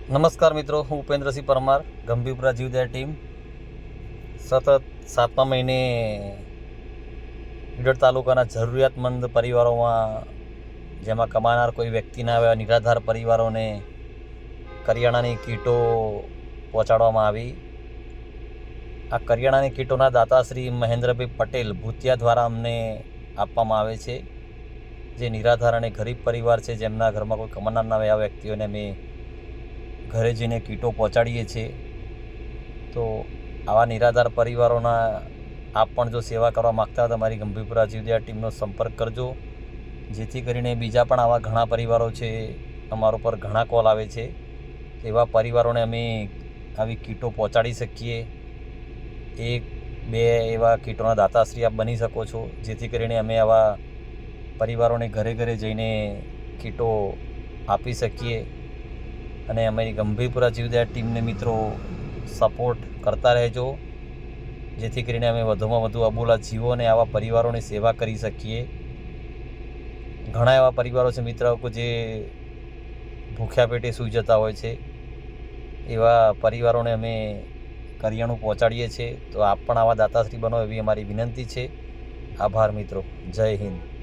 નમસ્કાર મિત્રો, હું ઉપેન્દ્રસિંહ પરમાર, ગંભીરપુરા જીવદયા ટીમ. સતત 7મા મહિને ઈડર તાલુકાના જરૂરિયાતમંદ પરિવારોમાં, જેમાં કમાનાર કોઈ વ્યક્તિના આવ્યા નિરાધાર પરિવારોને કરિયાણાની કીટો પહોંચાડવામાં આવી. આ કરિયાણાની કીટોના દાતા શ્રી મહેન્દ્રભાઈ પટેલ ભૂતિયા દ્વારા અમને આપવામાં આવે છે. જે નિરાધાર અને ગરીબ પરિવાર છે, જેમના ઘરમાં કોઈ કમાનાર ના આવ્યા વ્યક્તિઓને અમે ઘરે જઈને કીટો પહોંચાડીએ છીએ. તો આવા નિરાધાર પરિવારોના આપ પણ જો સેવા કરવા માગતા હોય તો અમારી ગંભીરપુરા જીવદયા ટીમનો સંપર્ક કરજો, જેથી કરીને બીજા પણ આવા ઘણા પરિવારો છે, અમારા પર ઘણા કોલ આવે છે, એવા પરિવારોને અમે આવી કીટો પહોંચાડી શકીએ. 1-2 એવા કીટોના દાતાશ્રી આપ બની શકો છો, જેથી કરીને અમે આવા પરિવારોને ઘરે ઘરે જઈને કીટો આપી શકીએ. અને અમારી ગંભીરપુરા જીવદયા ટીમને મિત્રો સપોર્ટ કરતા રહેજો, જેથી કરીને અમે વધુમાં વધુ અબોલા જીવો અને આવા પરિવારોની સેવા કરી શકીએ. ઘણા એવા પરિવારો છે મિત્રો કે જે ભૂખ્યા પેટે સૂઈ જતા હોય છે, એવા પરિવારોને અમે કરિયાણું પહોંચાડીએ છીએ. તો આપ પણ આવા દાતાશ્રી બનો એવી અમારી વિનંતી છે. આભાર મિત્રો. જય હિન્દ.